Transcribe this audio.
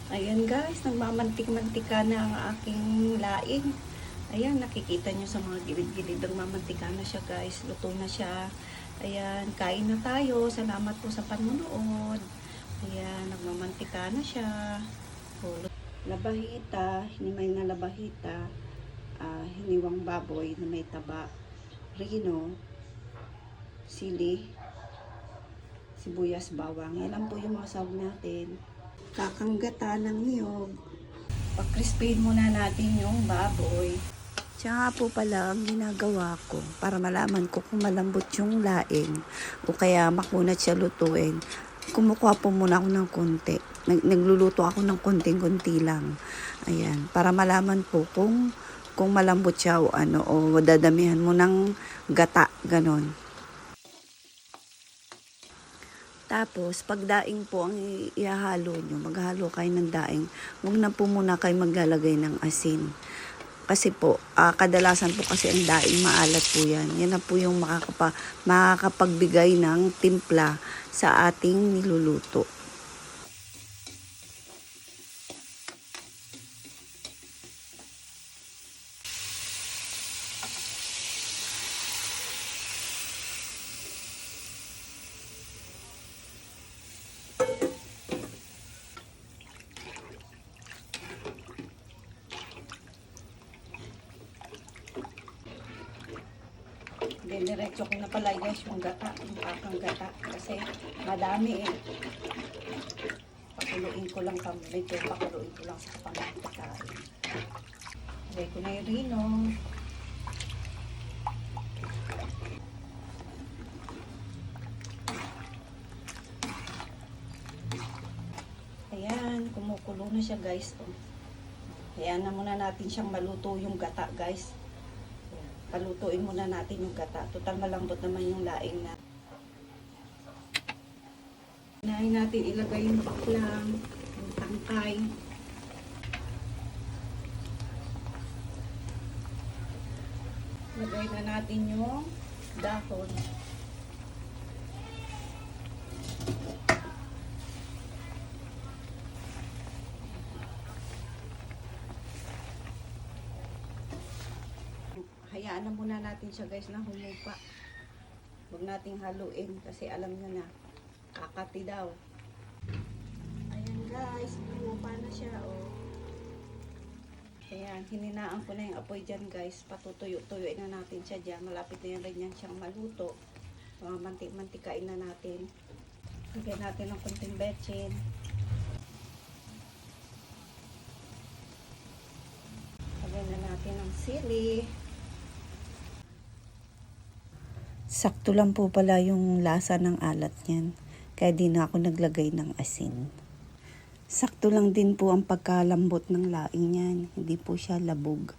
Ayan guys, nagmamantik-mantika na ang aking laing. Ayan, nakikita nyo sa mga gilid-gilid, nagmamantika na siya guys. Luto na siya. Ayan, kain na tayo. Salamat po sa panunood. Ayan, nagmamantika na siya. Labahita, hinimay na labahita. Hiniwang baboy na may taba. Rino, sili, sibuyas, bawang. Yan lang po yung mga sahog natin. Kakanggata ng niyog. Pag-crispin muna natin yung baboy. Tsaka po pala ang ginagawa ko para malaman ko kung malambot yung laing o kaya makunat siya lutuin. Kumukuha po muna ako ng konti. Nagluluto ako ng konting-konti lang. Ayan, para malaman po kung malambot siya o ano, o dadamihan mo ng gata, ganon. Tapos, pag daing po ang ihahalo nyo, maghalo kayo ng daing, huwag na po muna kayo maglalagay ng asin. Kasi po, kadalasan po kasi ang daing maalat po yan. Yan na po yung makakapagbigay ng timpla sa ating niluluto. Diretso ko na pala guys yung gata, yung kakang gata. Kasi madami eh. Pakuluin ko lang medyo pakuluin ko lang sa pangkain. Lagay ko na yung rino. Ayan, kumukulo na siya guys. Ayan na muna natin siyang maluto yung gata guys. Palutuin muna natin yung gata. Total malambot naman yung laing na. Unahin natin ilagay yung paklang, yung tangkay. Lagay na natin yung dahon. Hayaan na muna natin siya guys na humupa. Huwag nating haluin kasi alam nyo na, kakati daw. Ayan guys, humupa na siya oh. Ayan, hininaan ko na yung apoy dyan guys. Patutuyo-tuyuin na natin siya dyan. Malapit na rin yan siyang maluto. Mga mantik-mantikain na natin. Lagyan natin ng konting betchin. Lagyan na natin ng sili. Sakto lang po pala yung lasa ng alat niyan. Kaya di na ako naglagay ng asin. Sakto lang din po ang pagkalambot ng laing niyan. Hindi po siya labog.